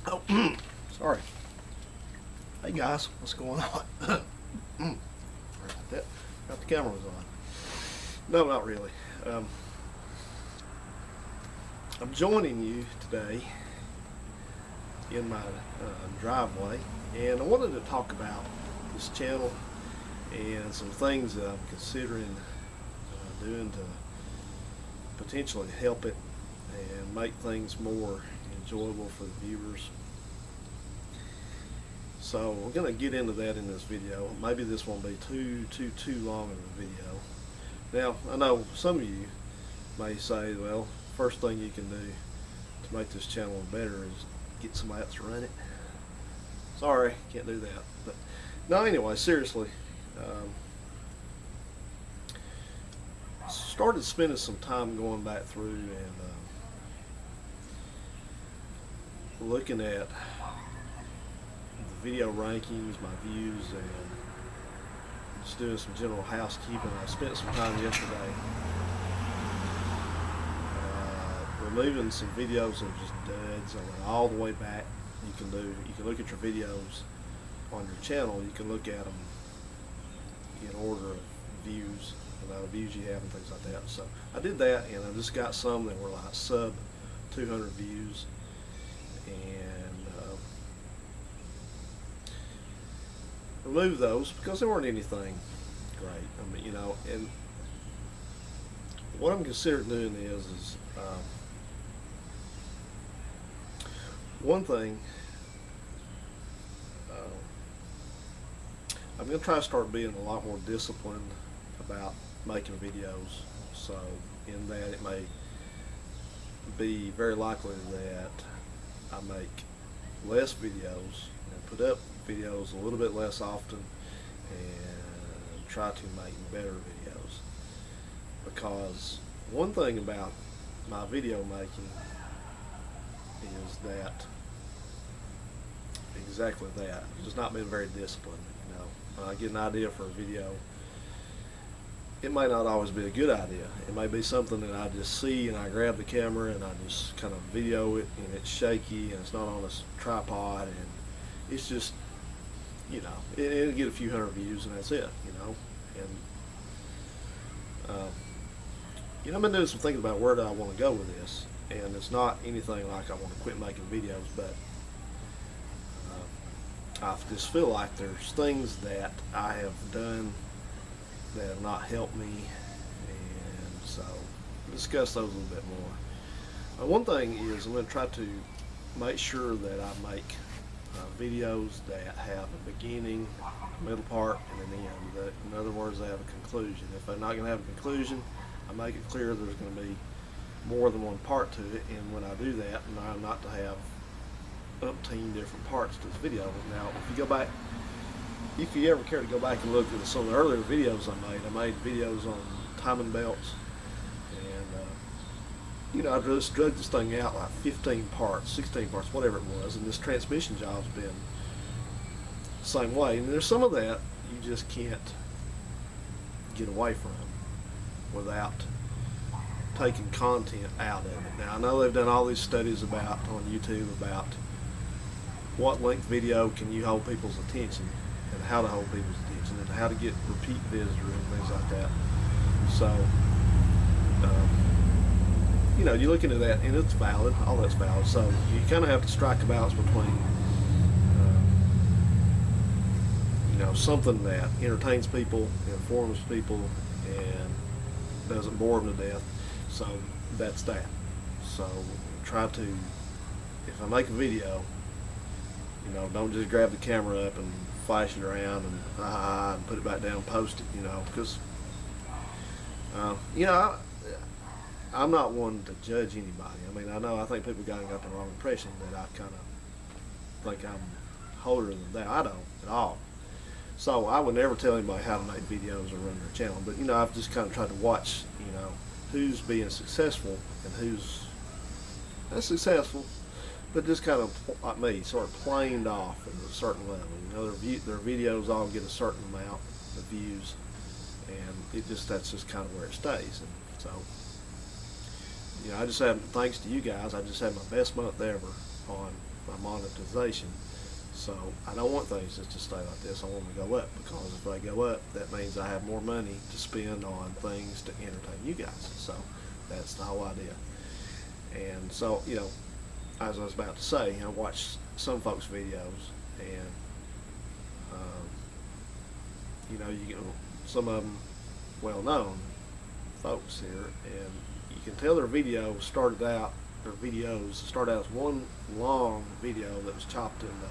Oh, sorry. Hey guys, what's going on? Sorry about that. Got the camera was on. No, not really. I'm joining you today in my driveway, and I wanted to talk about this channel and some things that I'm considering doing to potentially help it and make things more enjoyable for the viewers. So we're going to get into that in this video. Maybe this won't be too long of a video. Now, I know some of you may say, well, first thing you can do to make this channel better is get somebody else to run it. Sorry, can't do that. But no, anyway, seriously, started spending some time going back through and looking at the video rankings, my views, and just doing some general housekeeping. I spent some time yesterday removing some videos that are just duds. I went all the way back. You can look at your videos on your channel. You can look at them in order of views, views you have and things like that. So I did that, and I just got some that were like sub 200 views, and remove those because they weren't anything great. I mean, and what I'm considering doing is one thing, I'm going to try to start being a lot more disciplined about making videos. So in that, it may be very likely that I make less videos and put up videos a little bit less often and try to make better videos. Because one thing about my video making is that exactly that. It's just not been very disciplined. When I get an idea for a video, it may not always be a good idea. It may be something that I just see and I grab the camera and I just kind of video it, and it's shaky and it's not on a tripod, and it's just, it'll get a few hundred views and that's it, and I've been doing some thinking about where do I want to go with this, and it's not anything like I want to quit making videos, but I just feel like there's things that I have done that have not helped me, and so we'll discuss those a little bit more. One thing is I'm going to try to make sure that I make videos that have a beginning, a middle part, and an end. That, in other words, they have a conclusion. If they're not going to have a conclusion, I make it clear there's going to be more than one part to it, and when I do that, I'm not to have umpteen different parts to this video. Now, if you ever care to go back and look at some of the earlier videos I made videos on timing belts, and I just drug this thing out like 15 parts, 16 parts, whatever it was, and this transmission job's been the same way. And there's some of that you just can't get away from without taking content out of it. Now, I know they've done all these studies on YouTube about what length video can you hold people's attention, and how to hold people's attention, and how to get repeat visitor and things like that. So, you look into that, and it's valid, all that's valid. So you kind of have to strike a balance between, something that entertains people, informs people, and doesn't bore them to death. So that's that. So try to, if I make a video, don't just grab the camera up and flash it around and put it back down and post it, because I'm not one to judge anybody. I think people got the wrong impression that I kind of think I'm holier than that. I don't at all. So I would never tell anybody how to make videos or run their channel, but I've just kind of tried to watch who's being successful and who's not successful, but just kind of like me, sort of planed off at a certain level. Their videos all get a certain amount of views, and that's just kind of where it stays. And so I just have, thanks to you guys, I just had my best month ever on my monetization. So I don't want things just to stay like this. I want them to go up, because if they go up, that means I have more money to spend on things to entertain you guys. So that's the whole idea. And so, you know, as I was about to say, I watched some folks' videos, and you know, some of them well-known folks here, and you can tell their videos started out as one long video that was chopped into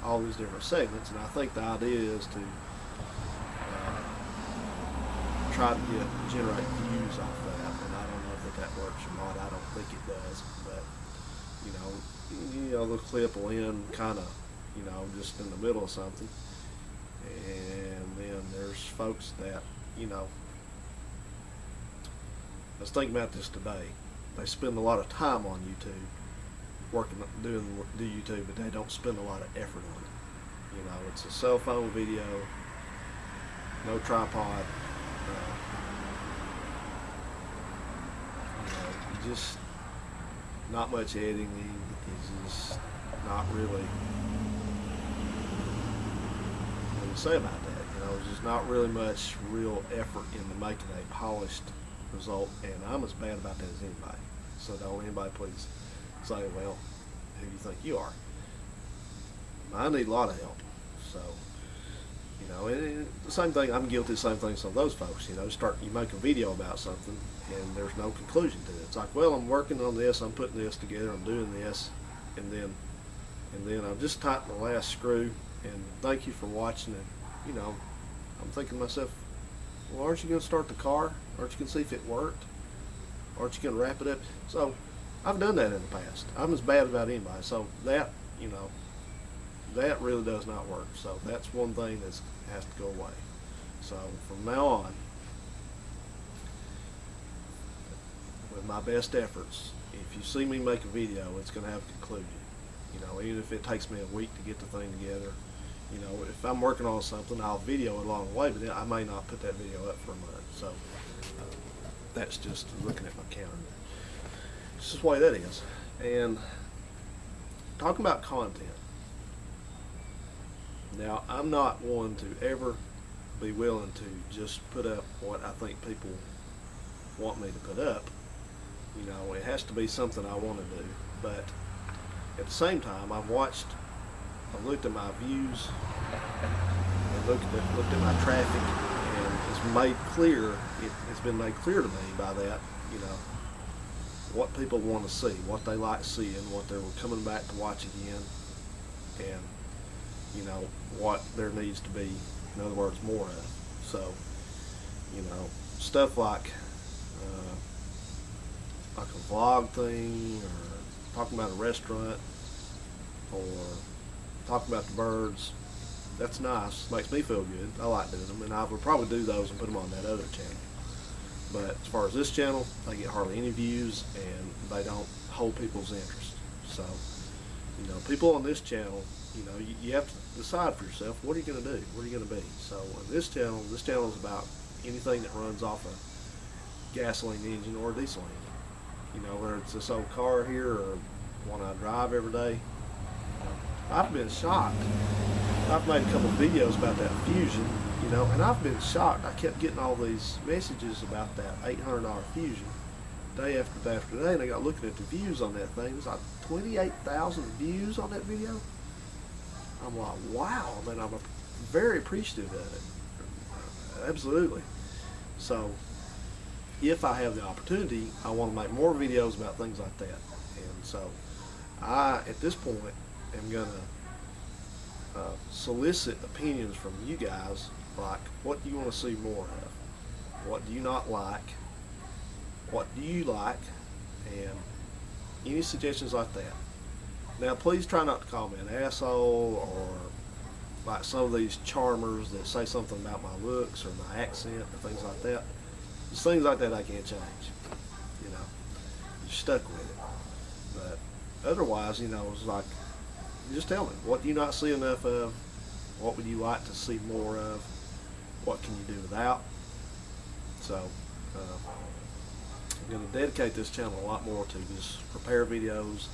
all these different segments. And I think the idea is to try to generate views off that. And I don't know if that works or not. I don't think it does, but you know, the clip will end kind of, you know, just in the middle of something. And then there's folks that, you know, I was thinking about this today. They spend a lot of time on YouTube, do YouTube, but they don't spend a lot of effort on it. You know, it's a cell phone video, no tripod. You know, just not much editing. It's just not really what to say about that. You know, there's just not really much real effort into making a polished result, and I'm as bad about that as anybody. So don't anybody please say, well, who do you think you are? I need a lot of help. So, you know, and the same thing, I'm guilty of the same thing some of those folks, you know, you make a video about something and there's no conclusion to it. It's like, well, I'm working on this, I'm putting this together, I'm doing this, and then I've just tightened the last screw, and thank you for watching. And, you know, I'm thinking to myself, well, aren't you going to start the car? Aren't you going to see if it worked? Aren't you going to wrap it up? So I've done that in the past. I'm as bad about anybody. So that, you know, that really does not work. So that's one thing that has to go away. So from now on, with my best efforts, if you see me make a video, it's going to have a conclusion. You know, even if it takes me a week to get the thing together. You know, if I'm working on something, I'll video it along the way, but then I may not put that video up for a month. So that's just looking at my calendar. It's just the way that is. And talking about content. Now, I'm not one to ever be willing to just put up what I think people want me to put up. You know, it has to be something I want to do. But at the same time, I've looked at my views, and looked at my traffic, and it's been made clear to me by that, you know, what people want to see, what they like seeing, what they're coming back to watch again, and, you know, what there needs to be, in other words, more of. So, you know, stuff like a vlog thing, or talking about a restaurant, or talking about the birds, that's nice, makes me feel good. I like doing them, and I would probably do those and put them on that other channel. But as far as this channel, they get hardly any views, and they don't hold people's interest. So, you know, people on this channel, you know, you have to decide for yourself, what are you going to do? What are you going to be? So this channel is about anything that runs off a gasoline engine or a diesel engine. You know, whether it's this old car here or one I drive every day. I've been shocked. I've made a couple of videos about that Fusion, you know, and I've been shocked. I kept getting all these messages about that $800 Fusion day after day after day, and I got looking at the views on that thing. It was like 28,000 views on that video. I'm like, wow. I mean, I'm very appreciative of it. Absolutely. So, if I have the opportunity, I want to make more videos about things like that. And so, at this point, am going to solicit opinions from you guys, like what do you want to see more of, what do you not like, what do you like, and any suggestions like that. Now please try not to call me an asshole, or like some of these charmers that say something about my looks or my accent or things like that. Just things like that I can't change, you know, you're stuck with it. But otherwise, you know, it's like, just tell me, what do you not see enough of? What would you like to see more of? What can you do without? So, I'm going to dedicate this channel a lot more to just prepare videos,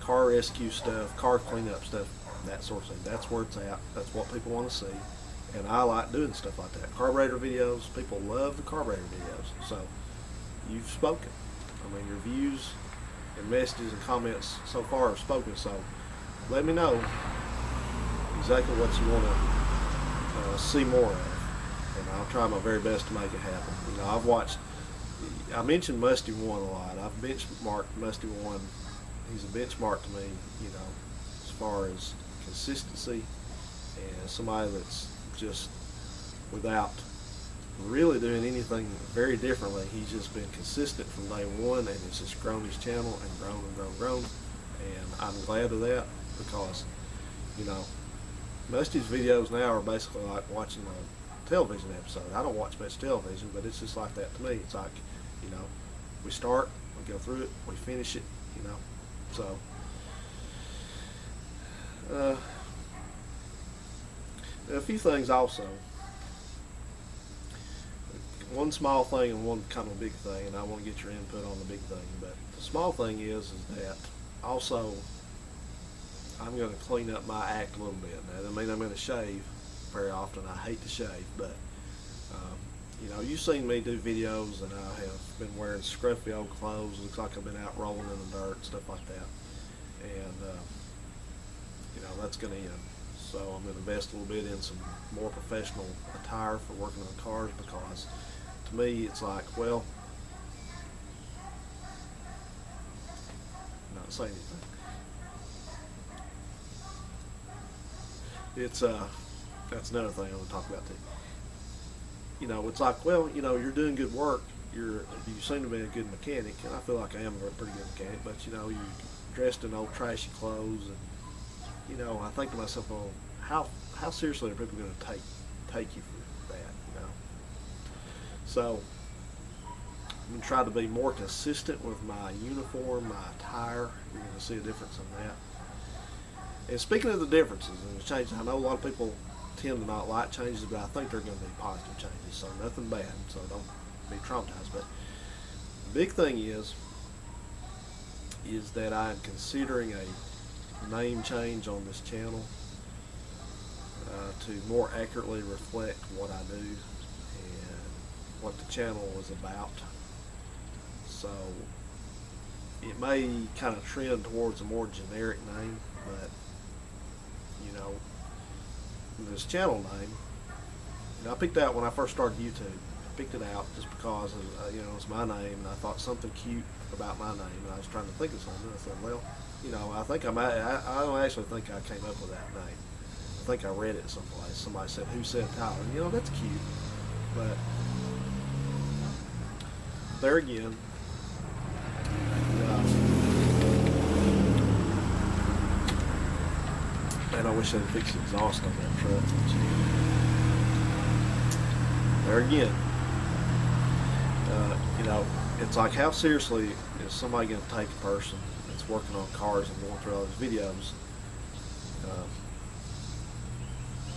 car rescue stuff, car cleanup stuff, that sort of thing. That's where it's at. That's what people want to see. And I like doing stuff like that. Carburetor videos, people love the carburetor videos. So you've spoken. I mean, your views and messages and comments so far have spoken. So let me know exactly what you want to see more of, and I'll try my very best to make it happen. You know, I mentioned Musty One a lot. I've benchmarked Musty One. He's a benchmark to me, you know, as far as consistency and somebody that's just without really doing anything very differently. He's just been consistent from day one, and it's just grown his channel and grown and grown and grown. And I'm glad of that, because, you know, Musty's videos now are basically like watching a television episode. I don't watch much television, but it's just like that to me. It's like, you know, we start, we go through it, we finish it, you know. So, a few things also. One small thing and one kind of big thing, and I want to get your input on the big thing. But the small thing is that also I'm going to clean up my act a little bit. Now, I mean, I'm going to shave very often. I hate to shave, but you know, you've seen me do videos, and I have been wearing scruffy old clothes. Looks like I've been out rolling in the dirt, stuff like that. And you know, that's going to end. So I'm going to invest a little bit in some more professional attire for working on cars, because to me it's like, well, not saying anything. It's that's another thing I want to talk about too. You know, it's like, well, you know, you're doing good work. You seem to be a good mechanic, and I feel like I am a pretty good mechanic. But you know, you're dressed in old trashy clothes, and you know, I think to myself, well, how seriously are people going to take you for that? You know. So I'm going to try to be more consistent with my uniform, my attire. You're going to see a difference in that. And speaking of the differences and the changes, I know a lot of people tend to not like changes, but I think they're going to be positive changes, so nothing bad, so don't be traumatized. But the big thing is that I'm considering a name change on this channel to more accurately reflect what I do and what the channel is about. So it may kind of trend towards a more generic name, but you know, this channel name, you know, I picked out when I first started YouTube. I picked it out just because you know, it's my name, and I thought something cute about my name, and I was trying to think of something. I said, well, you know, I think I don't actually think I came up with that name. I think I read it someplace. Somebody said, "Who said Tyler?" And, you know, that's cute, but there again, man, I wish they'd fix the exhaust on that truck. There again, you know, it's like, how seriously is somebody going to take a person that's working on cars and going through all these videos?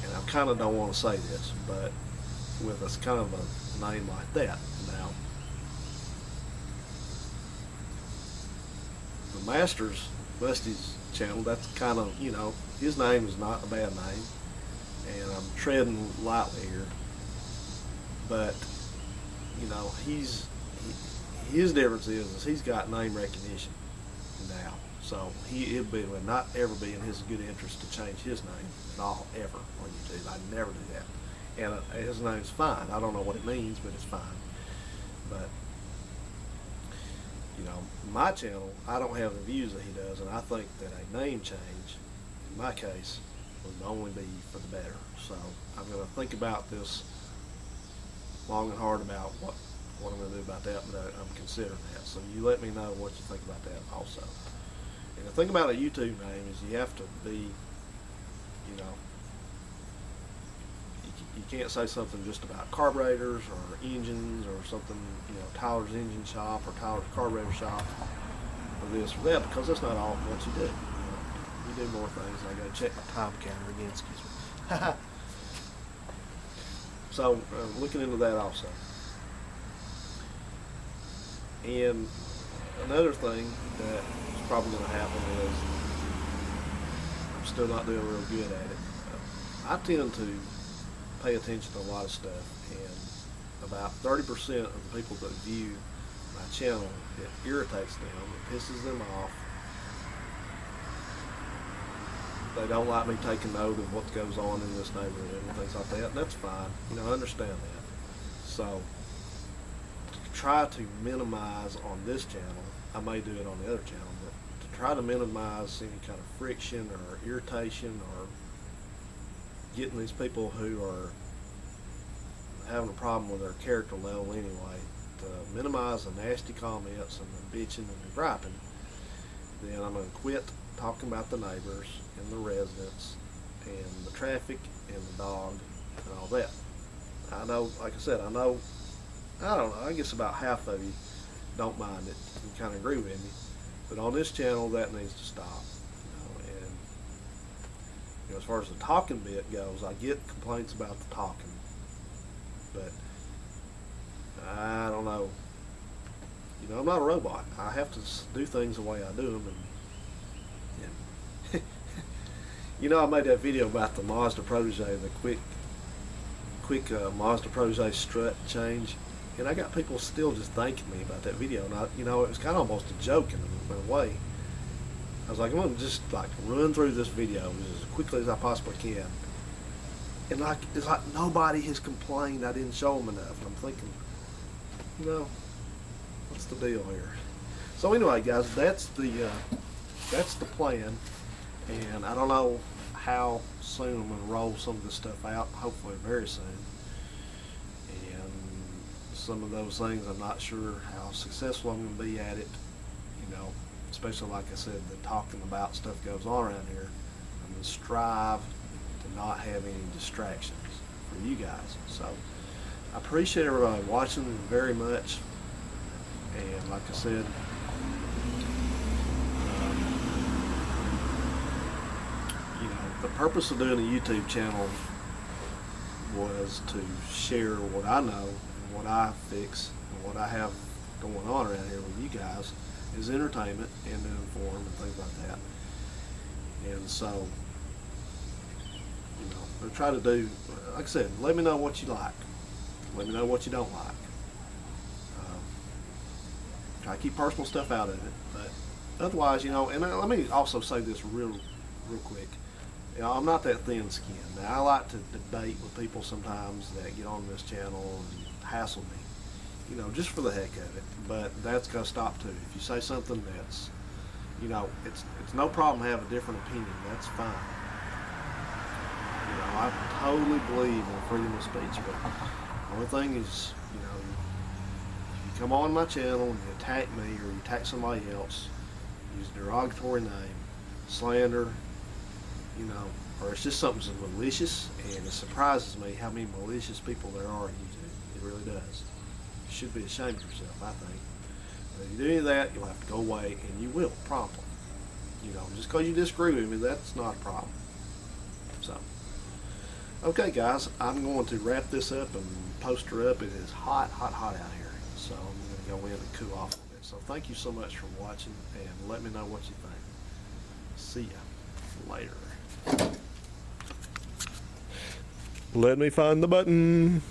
And I kind of don't want to say this, but with a kind of a name like that, now, the Masters, Musty's channel, that's kind of, you know, his name is not a bad name, and I'm treading lightly here, but you know, his difference is he's got name recognition now, so it would not ever be in his good interest to change his name at all, ever, on YouTube. I'd never do that. And his name's fine. I don't know what it means, but it's fine. But you know, my channel, I don't have the views that he does, and I think that a name change, in my case, would only be for the better. So I'm going to think about this long and hard about what I'm going to do about that, but I'm considering that. So you let me know what you think about that also. And the thing about a YouTube name is you have to be, you know, you can't say something just about carburetors or engines or something, you know, Tyler's Engine Shop or Tyler's Carburetor Shop or this or that, because that's not all what you do. You do more things. I got to check my time counter again, excuse me. So looking into that also. And another thing that is probably going to happen is still not doing real good at it. I tend to pay attention to a lot of stuff, and about 30% of the people that view my channel, it irritates them, it pisses them off. They don't like me taking note of what goes on in this neighborhood and things like that, and that's fine. You know, I understand that. So, try to minimize on this channel. I may do it on the other channel, but to try to minimize any kind of friction or irritation or getting these people who are having a problem with their character level anyway, to minimize the nasty comments and the bitching and the griping, then I'm going to quit talking about the neighbors and the residents and the traffic and the dog and all that. I know, like I said, I don't know, I guess about half of you don't mind it and kind of agree with me, but on this channel that needs to stop. And as far as the talking bit goes, I get complaints about the talking, but I don't know. I'm not a robot. I have to do things the way I do them, and I made that video about the Mazda Protege, the quick Mazda Protege strut change, and I got people still just thanking me about that video. And it was kind of almost a joke in a way. I was like, I'm gonna just run through this video as quickly as I possibly can. And it's like nobody has complained I didn't show them enough. And I'm thinking, what's the deal here? So anyway, guys, that's the plan. And I don't know how soon I'm going to roll some of this stuff out, hopefully very soon. And some of those things, I'm not sure how successful I'm going to be at it, especially like I said, the talking about stuff goes on around here. I'm going to strive to not have any distractions for you guys. So I appreciate everybody watching very much. And like I said, the purpose of doing a YouTube channel was to share what I know and what I fix and what I have going on around here with you guys is entertainment and to inform and things like that. And so, I try to do, like I said, let me know what you like. Let me know what you don't like. Try to keep personal stuff out of it, but otherwise, and let me also say this real quick. I'm not that thin-skinned. Now, I like to debate with people sometimes that get on this channel and hassle me, just for the heck of it. But that's got to stop too. If you say something that's, it's no problem to have a different opinion. That's fine. I totally believe in freedom of speech, but the only thing is, if you come on my channel and you attack me or you attack somebody else, use a derogatory name, slander, or it's just something that's malicious, and it surprises me how many malicious people there are on YouTube. It really does. You should be ashamed of yourself, I think. But if you do any of that, you'll have to go away, and you will, promptly. Just because you disagree with me, that's not a problem. So, okay, guys, I'm going to wrap this up and post her up. It is hot, hot, hot out here, so I'm going to go in and cool off a bit. So thank you so much for watching, and let me know what you think. See ya later. Let me find the button.